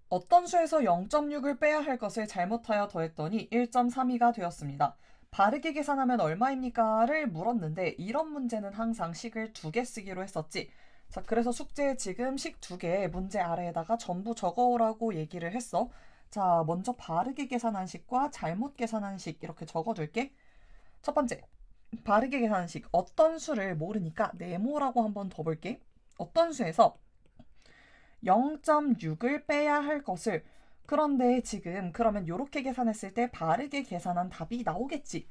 어떤 수에서 0.6을 빼야 할 것을 잘못하여 더했더니 1.32가 되었습니다. 바르게 계산하면 얼마입니까?를 물었는데 이런 문제는 항상 식을 두 개 쓰기로 했었지. 자, 그래서 숙제에 지금 식 두 개 문제 아래에다가 전부 적어오라고 얘기를 했어. 자, 먼저 바르게 계산한 식과 잘못 계산한 식 이렇게 적어둘게. 첫 번째, 바르게 계산한 식. 어떤 수를 모르니까 네모라고 한번 더 볼게. 어떤 수에서 0.6을 빼야 할 것을. 그런데 지금 그러면 이렇게 계산했을 때 바르게 계산한 답이 나오겠지.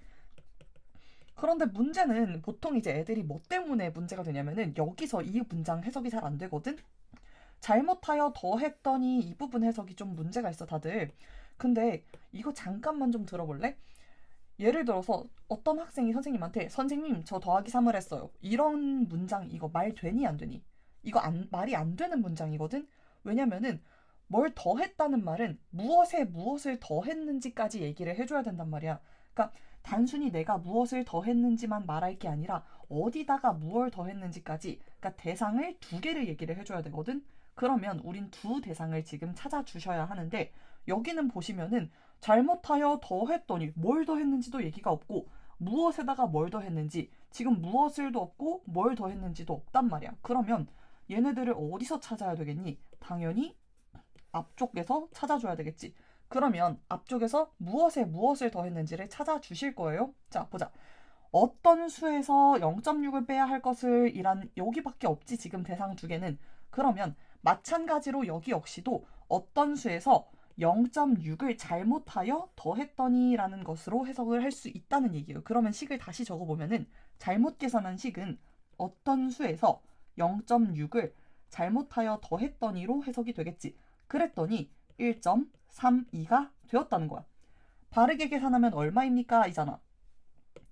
그런데 문제는 보통 이제 애들이 뭐 때문에 문제가 되냐면은 여기서 이 문장 해석이 잘 안 되거든? 잘못하여 더했더니 이 부분 해석이 좀 문제가 있어, 다들. 근데 이거 잠깐만 좀 들어볼래? 예를 들어서 어떤 학생이 선생님한테 선생님 저 더하기 3을 했어요. 이런 문장 이거 말 되니 안 되니? 이거 말이 안 되는 문장이거든? 왜냐면은 뭘 더했다는 말은 무엇에 무엇을 더했는지까지 얘기를 해줘야 된단 말이야. 그러니까 단순히 내가 무엇을 더했는지만 말할 게 아니라 어디다가 무엇을 더했는지까지, 그러니까 대상을 두 개를 얘기를 해줘야 되거든? 그러면 우린 두 대상을 지금 찾아주셔야 하는데 여기는 보시면은 잘못하여 더했더니 뭘 더했는지도 얘기가 없고 무엇에다가 뭘 더했는지 지금 무엇을도 없고 뭘 더했는지도 없단 말이야. 그러면 얘네들을 어디서 찾아야 되겠니? 당연히 앞쪽에서 찾아줘야 되겠지. 그러면 앞쪽에서 무엇에 무엇을 더했는지를 찾아주실 거예요. 자, 보자. 어떤 수에서 0.6을 빼야 할 것을 이란 여기밖에 없지 지금 대상 두 개는. 그러면 마찬가지로 여기 역시도 어떤 수에서 0.6을 잘못하여 더했더니 라는 것으로 해석을 할 수 있다는 얘기예요. 그러면 식을 다시 적어보면은 잘못 계산한 식은 어떤 수에서 0.6을 잘못하여 더했더니로 해석이 되겠지. 그랬더니 1.32가 되었다는 거야. 바르게 계산하면 얼마입니까? 이잖아.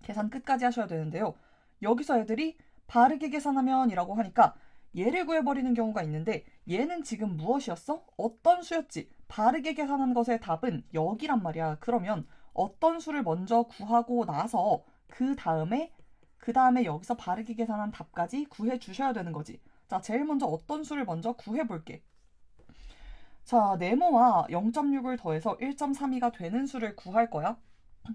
계산 끝까지 하셔야 되는데요. 여기서 애들이 바르게 계산하면 이라고 하니까 얘를 구해버리는 경우가 있는데 얘는 지금 무엇이었어? 어떤 수였지? 바르게 계산한 것의 답은 여기란 말이야. 그러면 어떤 수를 먼저 구하고 나서 그 다음에 여기서 바르게 계산한 답까지 구해 주셔야 되는 거지. 자, 제일 먼저 어떤 수를 먼저 구해 볼게. 자, 네모와 0.6을 더해서 1.32가 되는 수를 구할 거야.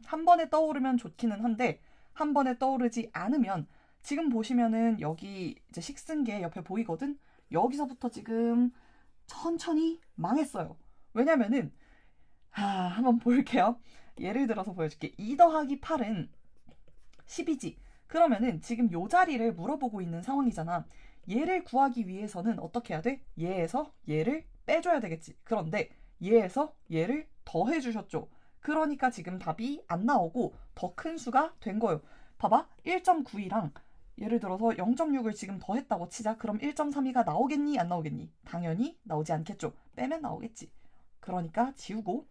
한 번에 떠오르면 좋기는 한데 한 번에 떠오르지 않으면 지금 보시면은 여기 이제 식 쓴 게 옆에 보이거든? 여기서부터 지금 천천히 망했어요. 왜냐면은 한번 볼게요. 예를 들어서 보여줄게. 2 더하기 8은 10이지. 그러면은 지금 요 자리를 물어보고 있는 상황이잖아. 얘를 구하기 위해서는 어떻게 해야 돼? 얘에서 얘를 빼줘야 되겠지. 그런데 얘에서 얘를 더해 주셨죠. 그러니까 지금 답이 안 나오고 더 큰 수가 된 거예요. 봐봐. 1.92랑 예를 들어서 0.6을 지금 더했다고 치자. 그럼 1.32가 나오겠니? 안 나오겠니? 당연히 나오지 않겠죠. 빼면 나오겠지. 그러니까 지우고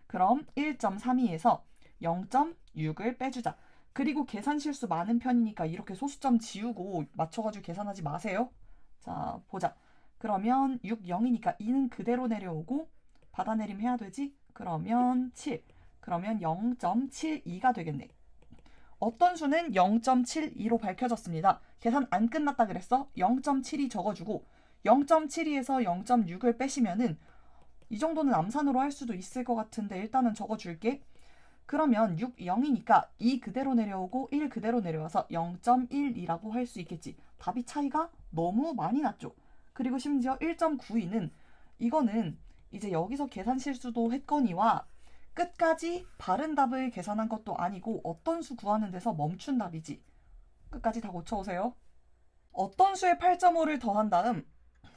그럼 1.32에서 0.6을 빼주자. 그리고 계산 실수 많은 편이니까 이렇게 소수점 지우고 맞춰가지고 계산하지 마세요. 자, 보자. 그러면 6, 0이니까 2는 그대로 내려오고 받아내림 해야 되지? 그러면 7. 그러면 0.72가 되겠네. 어떤 수는 0.72로 밝혀졌습니다. 계산 안 끝났다 그랬어? 0.72 적어주고 0.72에서 0.6을 빼시면은 이 정도는 암산으로 할 수도 있을 것 같은데 일단은 적어줄게. 그러면 6, 0이니까 2 그대로 내려오고 1 그대로 내려와서 0.12라고 할 수 있겠지. 답이 차이가 너무 많이 났죠. 그리고 심지어 1.92는 이거는 이제 여기서 계산 실수도 했거니와 끝까지 바른 답을 계산한 것도 아니고 어떤 수 구하는 데서 멈춘 답이지. 끝까지 다 고쳐오세요. 어떤 수에 8.5를 더한 다음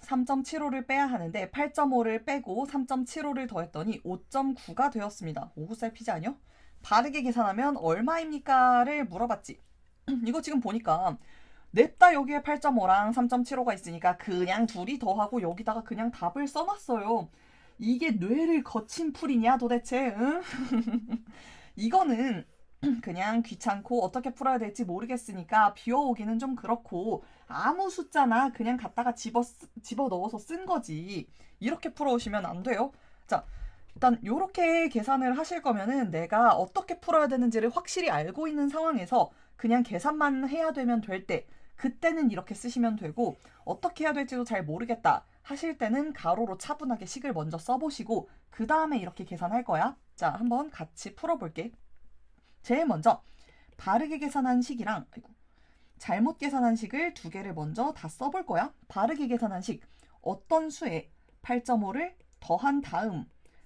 3.75를 빼야 하는데 8.5를 빼고 3.75를 더했더니 5.9가 되었습니다. 5살 피자 아니요? 바르게 계산하면 얼마입니까?를 물어봤지. 이거 지금 보니까 냅다 여기에 8.5랑 3.75가 있으니까 그냥 둘이 더하고 여기다가 그냥 답을 써놨어요. 이게 뇌를 거친 풀이냐 도대체? 응? 이거는 그냥 귀찮고 어떻게 풀어야 될지 모르겠으니까 비워오기는 좀 그렇고 아무 숫자나 그냥 갖다가 집어 넣어서 쓴 거지. 이렇게 풀어오시면 안 돼요. 자, 일단 이렇게 계산을 하실 거면은 내가 어떻게 풀어야 되는지를 확실히 알고 있는 상황에서 그냥 계산만 해야 되면 될 때, 그때는 이렇게 쓰시면 되고 어떻게 해야 될지도 잘 모르겠다 하실 때는 가로로 차분하게 식을 먼저 써보시고 그 다음에 이렇게 계산할 거야. 자, 한번 같이 풀어볼게. 제일 먼저 바르게 계산한 식이랑 잘못 계산한 식을 두 개를 먼저 다 써볼 거야. 바르게 계산한 식, 어떤 수에 8.5를 더한 다음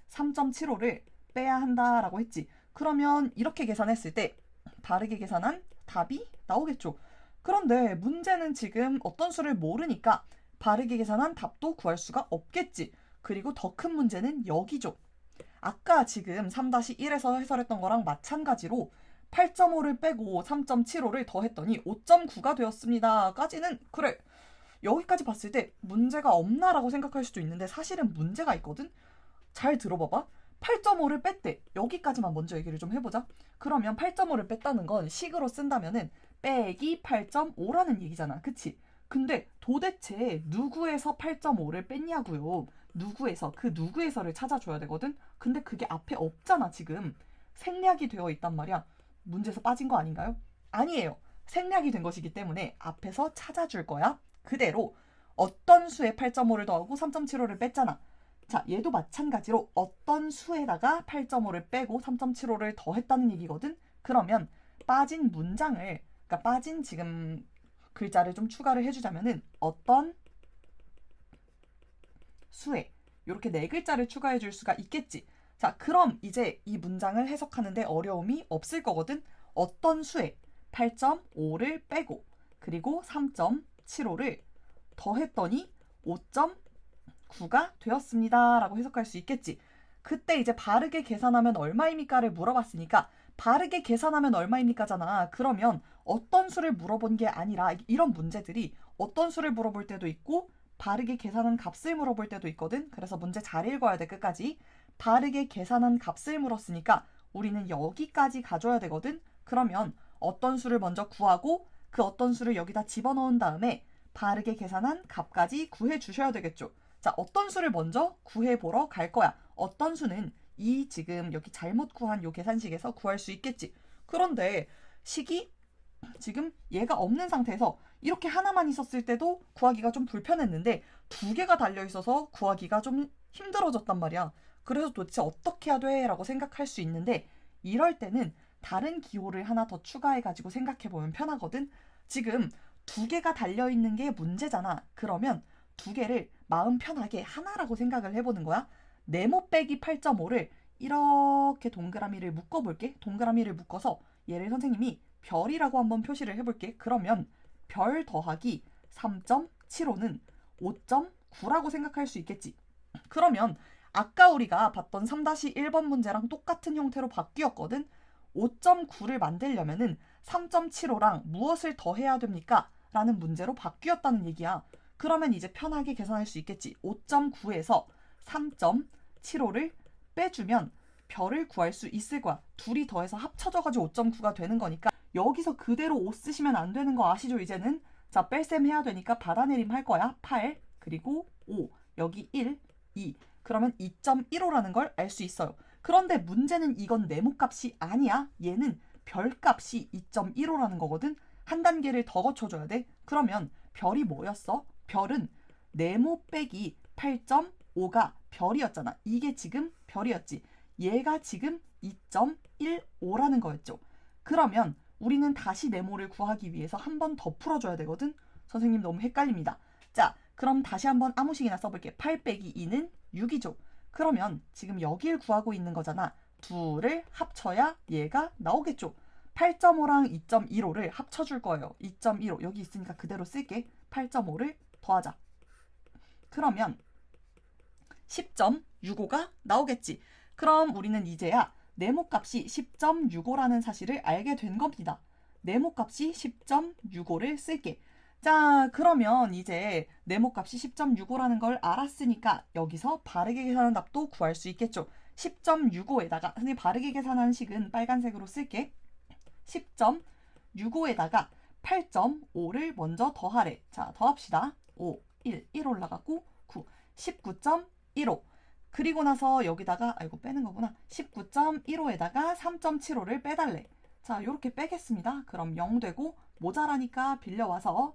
3.75를 빼야 한다라고 했지. 그러면 이렇게 계산했을 때 바르게 계산한 답이 나오겠죠. 그런데 문제는 지금 어떤 수를 모르니까 바르게 계산한 답도 구할 수가 없겠지. 그리고 더 큰 문제는 여기죠. 아까 지금 3-1에서 해설했던 거랑 마찬가지로 8.5를 빼고 3.75를 더했더니 5.9가 되었습니다. 까지는 그래. 여기까지 봤을 때 문제가 없나라고 생각할 수도 있는데 사실은 문제가 있거든. 잘 들어봐봐. 8.5를 뺐대. 여기까지만 먼저 얘기를 좀 해보자. 그러면 8.5를 뺐다는 건 식으로 쓴다면은 빼기 8.5라는 얘기잖아. 그치? 근데 도대체 누구에서 8.5를 뺐냐고요. 누구에서, 그 누구에서를 찾아줘야 되거든. 근데 그게 앞에 없잖아 지금. 생략이 되어 있단 말이야. 문제에서 빠진 거 아닌가요? 아니에요. 생략이 된 것이기 때문에 앞에서 찾아줄 거야. 그대로 어떤 수에 8.5를 더하고 3.75를 뺐잖아. 자, 얘도 마찬가지로 어떤 수에다가 8.5를 빼고 3.75를 더했다는 얘기거든. 그러면 빠진 문장을, 그러니까 빠진 지금 글자를 좀 추가를 해주자면은 어떤 수에 이렇게 네 글자를 추가해 줄 수가 있겠지. 자, 그럼 이제 이 문장을 해석하는데 어려움이 없을 거거든. 어떤 수에 8.5를 빼고 그리고 3.75를 더했더니 5.9가 되었습니다. 라고 해석할 수 있겠지. 그때 이제 바르게 계산하면 얼마입니까를 물어봤으니까 바르게 계산하면 얼마입니까잖아. 그러면 어떤 수를 물어본 게 아니라 이런 문제들이 어떤 수를 물어볼 때도 있고 바르게 계산한 값을 물어볼 때도 있거든. 그래서 문제 잘 읽어야 돼, 끝까지. 바르게 계산한 값을 물었으니까 우리는 여기까지 가져야 되거든. 그러면 어떤 수를 먼저 구하고 그 어떤 수를 여기다 집어넣은 다음에 바르게 계산한 값까지 구해 주셔야 되겠죠. 자, 어떤 수를 먼저 구해보러 갈 거야. 어떤 수는 이 지금 여기 잘못 구한 요 계산식에서 구할 수 있겠지. 그런데 식이 지금 얘가 없는 상태에서 이렇게 하나만 있었을 때도 구하기가 좀 불편했는데 두 개가 달려있어서 구하기가 좀 힘들어졌단 말이야. 그래서 도대체 어떻게 해야 돼? 라고 생각할 수 있는데 이럴 때는 다른 기호를 하나 더 추가해가지고 생각해보면 편하거든. 지금 두 개가 달려있는 게 문제잖아. 그러면 두 개를 마음 편하게 하나라고 생각을 해보는 거야. 네모 빼기 8.5를 이렇게 동그라미를 묶어볼게. 동그라미를 묶어서 얘를 선생님이 별이라고 한번 표시를 해볼게. 그러면 별 더하기 3.75는 5.9라고 생각할 수 있겠지. 그러면 아까 우리가 봤던 3-1번 문제랑 똑같은 형태로 바뀌었거든. 5.9를 만들려면은 3.75랑 무엇을 더해야 됩니까? 라는 문제로 바뀌었다는 얘기야. 그러면 이제 편하게 계산할 수 있겠지. 5.9에서 3.75를 빼주면 별을 구할 수 있을 거야. 둘이 더해서 합쳐져가지고 5.9가 되는 거니까 여기서 그대로 5 쓰시면 안 되는 거 아시죠? 이제는. 자, 뺄셈 해야 되니까 받아내림 할 거야. 8 그리고 5 여기 1 2 그러면 2.15라는 걸 알 수 있어요. 그런데 문제는 이건 네모값이 아니야. 얘는 별값이 2.15라는 거거든. 한 단계를 더 거쳐줘야 돼. 그러면 별이 뭐였어? 별은 네모 빼기 8.5가 별이었잖아. 이게 지금 별이었지. 얘가 지금 2.15라는 거였죠. 그러면 우리는 다시 네모를 구하기 위해서 한 번 더 풀어줘야 되거든. 선생님 너무 헷갈립니다. 자, 그럼 다시 한번 아무식이나 써볼게. 8 빼기 2는 6이죠. 그러면 지금 여길 구하고 있는 거잖아. 둘을 합쳐야 얘가 나오겠죠. 8.5랑 2.15를 합쳐줄 거예요. 2.15 여기 있으니까 그대로 쓸게. 8.5를 더하자. 그러면 10.65가 나오겠지. 그럼 우리는 이제야 네모값이 10.65라는 사실을 알게 된 겁니다. 네모값이 10.65를 쓸게. 자, 그러면 이제 네모값이 10.65라는 걸 알았으니까 여기서 바르게 계산한 답도 구할 수 있겠죠. 10.65에다가 선생님 바르게 계산한 식은 빨간색으로 쓸게. 10.65에다가 8.5를 먼저 더하래. 자, 더합시다. 5, 1 올라가고 9, 19.15. 그리고 나서 여기다가 빼는 거구나. 19.15에다가 3.75를 빼달래. 자, 요렇게 빼겠습니다. 그럼 0 되고 모자라니까 빌려와서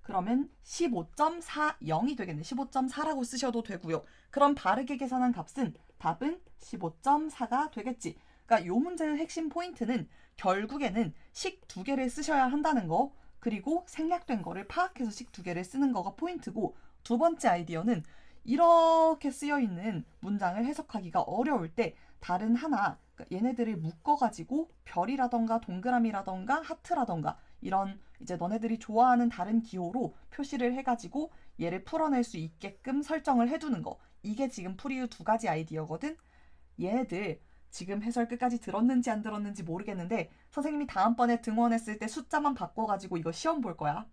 그러면 15.40이 되겠네. 15.4라고 쓰셔도 되고요. 그럼 바르게 계산한 값은 답은 15.4가 되겠지. 그러니까 요 문제의 핵심 포인트는 결국에는 식 두 개를 쓰셔야 한다는 거, 그리고 생략된 거를 파악해서 식 두 개를 쓰는 거가 포인트고, 두 번째 아이디어는 이렇게 쓰여 있는 문장을 해석하기가 어려울 때 다른 하나, 그러니까 얘네들을 묶어가지고 별이라던가 동그라미라던가 하트라던가 이런 이제 너네들이 좋아하는 다른 기호로 표시를 해가지고 얘를 풀어낼 수 있게끔 설정을 해두는 거. 이게 지금 풀이유 두 가지 아이디어거든. 얘네들 지금 해설 끝까지 들었는지 안 들었는지 모르겠는데 선생님이 다음번에 등원했을 때 숫자만 바꿔가지고 이거 시험 볼 거야.